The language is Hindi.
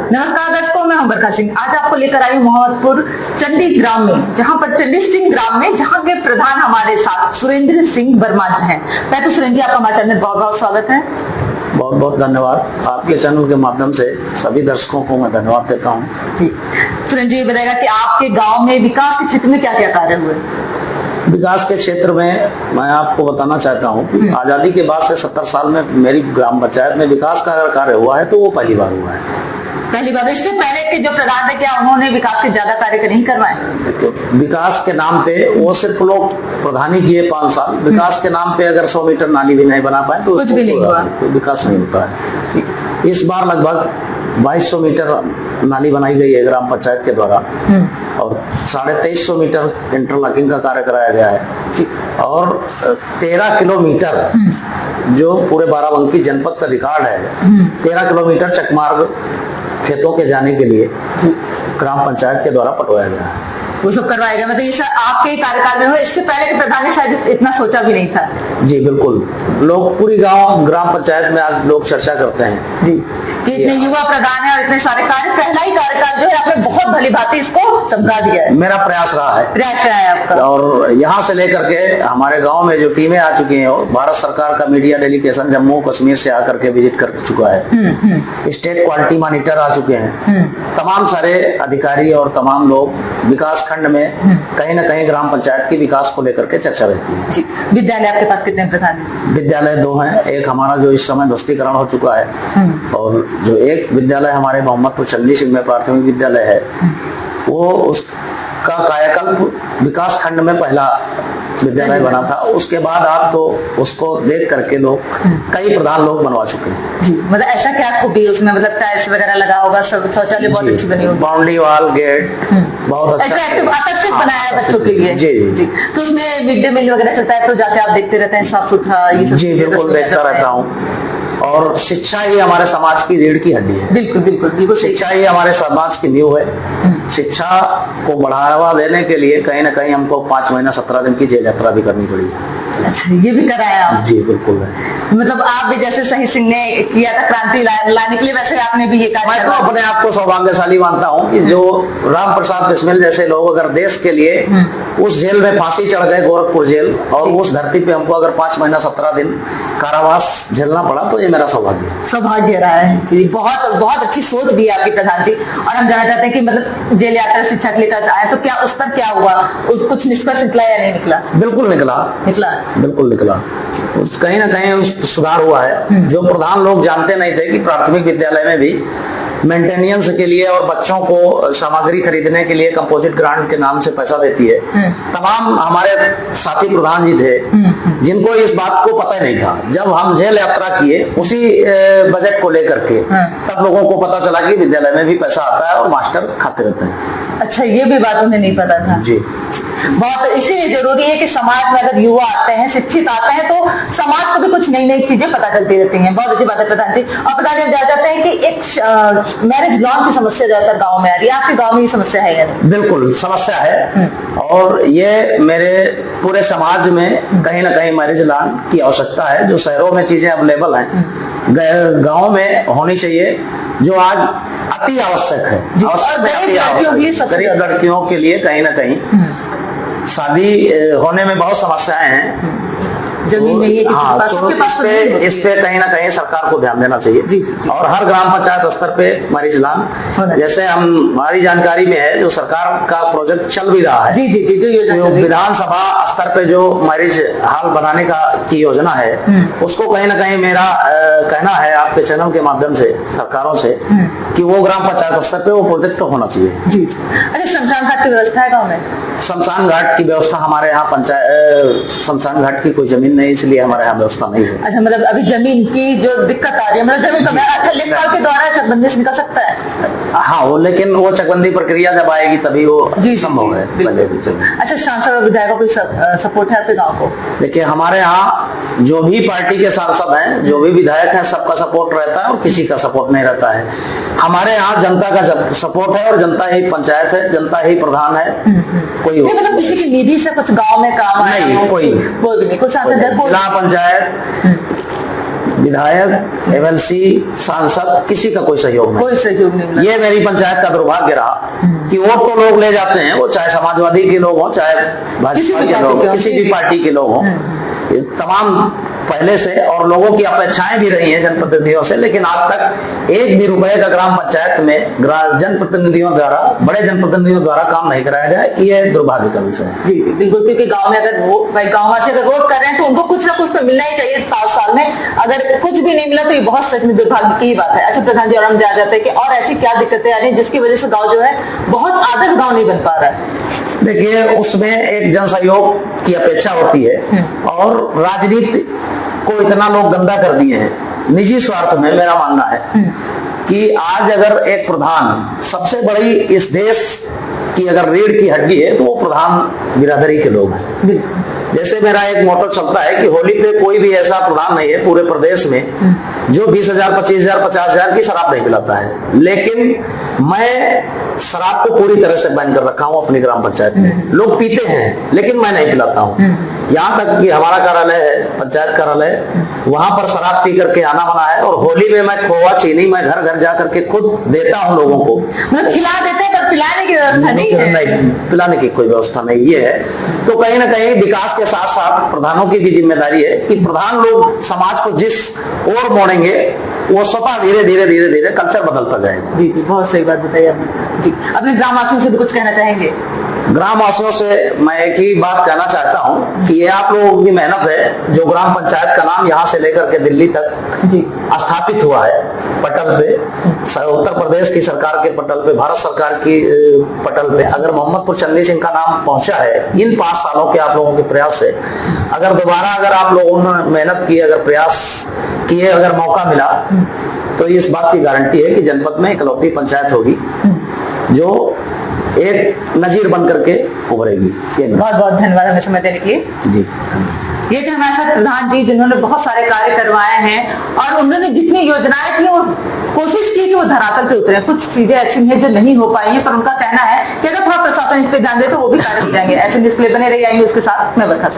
नमस्कार दर्शकों, मैं हूं बरखा सिंह। आज आपको लेकर आई हूं मोहम्मदपुर चंडी ग्राम में, जहां पर चंडी सिंह ग्राम में जहां के प्रधान हमारे साथ सुरेंद्र सिंह वर्मा हैं। पहले सुरेंद्र जी, आपका हमारे चैनल में बहुत बहुत स्वागत है। बहुत बहुत धन्यवाद। आपके चैनल के माध्यम से सभी दर्शकों को मैं धन्यवाद देता हूं। जी सुरेंद्र जी, बताएगा कि आपके गांव में विकास के क्षेत्र में क्या क्या कार्य हुए? विकास के क्षेत्र में मैं आपको बताना चाहता हूं कि आजादी के बाद से 70 साल में मेरी ग्राम पंचायत में विकास का अगर कार्य हुआ है तो वो पहली बार हुआ है। पहली बार? इससे पहले के जो प्रधान थे, क्या उन्होंने विकास के ज्यादा कार्य नहीं करवाए? तो विकास के नाम पे वो सिर्फ लोग प्रधानी किए 5 साल। विकास के नाम पे अगर 100 मीटर नाली भी नहीं बना पाए तो कुछ भी नहीं हुआ, तो विकास नहीं होता है। इस बार लगभग 2200 मीटर नाली बनाई गई है ग्राम पंचायत के द्वारा और 2350 मीटर इंटरलॉकिंग का कार्य कराया गया है और 13 किलोमीटर जो पूरे बाराबंकी जनपद का रिकॉर्ड है, 13 किलोमीटर चकमार्ग खेतों के जाने के लिए ग्राम पंचायत के द्वारा पटवाया गया है। वो सब करवाया गया। मतलब ये सब आपके कार्यकाल में हुआ? इससे पहले के प्रधान ने शायद इतना सोचा भी नहीं था। जी बिल्कुल। लोग पूरी ग्राम पंचायत में आज लोग चर्चा करते हैं जी कि इतने युवा प्रधान है और इतने सारे कार्य, पहला ही कार्यकाल जो है आपने बहुत भली भांति इसको समझा दिया है। मेरा प्रयास रहा है आपका। और यहाँ से लेकर के हमारे गांव में जो टीमें आ चुकी हैं, भारत सरकार का मीडिया डेलीगेशन जम्मू कश्मीर से आकर के विजिट कर चुका है। स्टेट क्वालिटी मॉनिटर आ चुके हैं। तमाम सारे अधिकारी और तमाम लोग विकास खंड में कहीं न कहीं ग्राम पंचायत की विकास को लेकर के चर्चा रहती है। जी। विद्यालय आपके पास कितने प्रधान? विद्यालय 2 हैं। एक हमारा जो इस समय ध्वस्तीकरण हो चुका है और जो एक विद्यालय हमारे मोहम्मदपुर चंडी सिंह में प्राथमिक विद्यालय है, वो उसका कायाकल्प विकास खंड में पहला विद्यालय बना था। उसके बाद आप तो उसको देख करके लोग कई प्रधान लोग बनवा चुके हैं। जी। मतलब ऐसा क्या खूबी है उसमें? मतलब टाइल्स वगैरह लगा होगा, सब शौचालय बहुत अच्छी बनी होगी, बाउंड्री वाल, गेट बहुत अच्छा आकर्षित बनाया है बच्चों के लिए। जी जी। तो उसमें मिड डे मील वगैरह चलता है तो जाके आप देखते रहते हैं, साफ सुथरा ये सब? जी बिल्कुल, देखता रहता हूँ। और शिक्षा ही हमारे समाज की रीढ़ की हड्डी है। बिल्कुल बिल्कुल बिल्कुल। शिक्षा ही हमारे समाज की नींव है। शिक्षा को बढ़ावा देने के लिए कहीं ना कहीं हमको 5 महीना 17 दिन की जेल यात्रा भी करनी पड़ी। अच्छा, ये भी कराया आप? जी बिल्कुल। मतलब आप भी जैसे शहीद सिंह ने किया था क्रांति लाने के लिए, वैसे आपने भी ये कार्य? मैं तो अपने आप को सौभाग्यशाली मानता हूँ कि जो राम प्रसाद बिस्मिल जैसे लोग अगर देश के लिए उस जेल में फांसी चढ़ गए, गोरखपुर जेल, और उस धरती पे हमको अगर 5 महीना 17 दिन कारावास झेलना पड़ा, तो ये मेरा सौभाग्य रहा है जी। बहुत बहुत अच्छी सोच भी है आपकी प्रधान जी। और हम जानना चाहते हैं कि मतलब जेल यात्रा शिक्षा के लिए आए तो क्या उस पर क्या हुआ, कुछ निष्कर्ष निकला या नहीं निकला? बिल्कुल निकला। कहीं ना कहीं सुधार हुआ है। जो प्रधान लोग जानते नहीं थे कि प्राथमिक विद्यालय में भी मेंटेनेंस के लिए और बच्चों को सामग्री खरीदने के लिए कंपोजिट ग्रांट के नाम से पैसा देती है। तमाम हमारे साथी प्रधान जी थे जिनको इस बात को पता ही नहीं था। जब हम जेल यात्रा किए उसी बजट को लेकर के, तब लोगों को पता चला कि विद्यालय में भी पैसा आता है और मास्टर खाते रहते हैं। अच्छा, ये भी बात उन्हें नहीं पता था। जी। बहुत इसीलिए जरूरी है कि समाज में अगर युवा आते हैं, शिक्षित आते हैं, तो समाज को भी कुछ नई नई चीजें पता चलती रहती हैं। बहुत अच्छी बात है प्रधान जी। और प्रधान जी, जाते हैं कि एक मैरिज लॉन की समस्या ज्यादातर गांव में आ रही है, आपके गांव में ये समस्या है या नहीं? बिल्कुल समस्या है और ये मेरे पूरे समाज में कहीं ना कहीं मैरिज लॉन की आवश्यकता है। जो शहरों में चीजें अवेलेबल हैं, गाँव में होनी चाहिए, जो आज अति आवश्यक है। गरीब लड़कियों के लिए कहीं ना कहीं शादी होने में बहुत समस्याएं हैं। जमीन नहीं है किसी के पास, सबके पास तो इस पे कहीं ना कहीं सरकार को ध्यान देना चाहिए। जी। और हर ग्राम पंचायत स्तर पे मैरिज लॉन, जैसे हमारी जानकारी में है, जो सरकार का प्रोजेक्ट चल भी रहा है। जो विधानसभा स्तर पे जो मैरिज हॉल बनाने की योजना है, उसको कहीं ना कहीं मेरा कहना है आपके चैनल के माध्यम से सरकारों से कि वो ग्राम पंचायत स्तर पे वो प्रोजेक्ट होना चाहिए। जी। अच्छा, शमशान घाट की व्यवस्था है गाँव में? शमशान घाट की व्यवस्था हमारे यहाँ पंचायत, शमशान घाट की कोई जमीन नहीं, इसलिए हमारे यहाँ व्यवस्था नहीं है। अच्छा, मतलब अभी जमीन की जो दिक्कत आ रही है, मतलब जमीन का अच्छा लेखपाल के द्वारा चकबंदी से निकल सकता है? हाँ, वो लेकिन वो चकबंदी प्रक्रिया जब आएगी तभी वो संभव है। अच्छा, सांसद और विधायकों को सपोर्ट है आपके गाँव को? देखिए, हमारे यहाँ जो भी पार्टी के सांसद हैं, जो भी विधायक हैं, सबका सपोर्ट रहता है और किसी का सपोर्ट नहीं रहता है। हमारे यहाँ जनता का सपोर्ट है और जनता ही पंचायत है, जनता ही प्रधान है। कोई मतलब किसी की निधि से कुछ गांव में काम नहीं, कोई भी नहीं, कोई सांसद, जिला पंचायत विधायक, एमएलसी, सांसद, किसी का कोई सहयोग नहीं। कोई सहयोग नहीं मिला। ये मेरी पंचायत का दुर्भाग्य रहा कि वोट तो लोग ले जाते हैं, वो चाहे समाजवादी के लोग हों, चाहे भाजपा के लोग, किसी भी पार्टी के लोग हों, ये तमाम पहले से और लोगों की अपेक्षाएं भी रही हैं जनप्रतिनिधियों से, लेकिन आज तक एक भी रुपए का ग्राम पंचायत में जनप्रतिनिधियों द्वारा, बड़े जनप्रतिनिधियों द्वारा काम नहीं कराया गया। ये दुर्भाग्य का विषय है। जी जी बिल्कुल, क्योंकि गांव में अगर गांववासी अगर वोट कर रहे हैं तो उनको कुछ ना कुछ तो मिलना ही चाहिए 5 साल में। अगर कुछ भी नहीं मिला तो ये बहुत सच में दुर्भाग्य की बात है। अच्छा प्रधान जी, और हम जा जाते हैं कि और ऐसी क्या दिक्कतें आ रही है जिसकी वजह से गाँव जो है बहुत आदर्श गाँव नहीं बन पा रहा है? देखिए, उसमें एक जन सहयोग की अपेक्षा होती है और राजनीति को इतना लोग गंदा कर दिए हैं निजी स्वार्थ में। मेरा मानना है कि आज अगर एक प्रधान, सबसे बड़ी इस देश की अगर रीढ़ की हड्डी है तो वो प्रधान बिरादरी के लोग हैं। जैसे मेरा एक मोटो चलता है कि होली पे कोई भी ऐसा प्रधान नहीं है पूरे प्रदेश में जो 20,000, 25,000, 50,000 की शराब नहीं पिलाता है, लेकिन मैं शराब को पूरी तरह से बैन कर रखा हूं अपनी ग्राम पंचायत में। लोग पीते हैं लेकिन मैं नहीं पिलाता हूं। यहाँ तक कि हमारा कार्यालय है, पंचायत कार्यालय, वहां पर शराब पी करके आना मना है और होली में मैं खोआ चीनी मैं घर घर जा करके खुद देता हूं लोगों को। मतलब खिला देते हैं पर पिलाने की व्यवस्था नहीं है। नहीं, पिलाने की कोई व्यवस्था नहीं। ये है तो कहीं ना कहीं विकास के साथ साथ प्रधानों की भी जिम्मेदारी है कि प्रधान लोग समाज को जिस ओर मोड़ेंगे वो स्वतः धीरे धीरे धीरे धीरे कल्चर बदलता जाएगा। जी जी, बहुत सही बात बताई आपने। जी, अपने ग्रामवासियों से भी कुछ कहना चाहेंगे? ग्रामवासियों से मैं एक ही बात कहना चाहता हूं कि ये आप लोगों की मेहनत है जो ग्राम पंचायत का नाम यहाँ से लेकर के दिल्ली तक जी स्थापित हुआ है पटल पे, उत्तर प्रदेश की सरकार के पटल पे, भारत सरकार की पटल पे। अगर मोहम्मदपुर चंदी सिंह का नाम पहुंचा है इन 5 सालों के आप लोगों के प्रयास से, अगर दोबारा अगर आप लोगों ने मेहनत की, अगर प्रयास किए, अगर मौका मिला तो इस बात की गारंटी है कि जनपद में इकलौती पंचायत होगी जो एक नजीर बन करके उभरेगी। बहुत बहुत धन्यवाद हमें समय देने के लिए। जी, ये थे हमारे साथ प्रधान जी जिन्होंने बहुत सारे कार्य करवाए हैं और उन्होंने जितनी योजनाएं थी वो कोशिश की कि वो धरातल पे उतरे। कुछ चीजें ऐसी हैं जो नहीं हो पाई हैं, पर उनका कहना है कि अगर थोड़ा प्रशासन इस पे ध्यान दे तो वो भी कार्य हो जाएंगे। ऐसे डिस्प्ले बने रही आएंगे। उसके साथ मैं बरखा।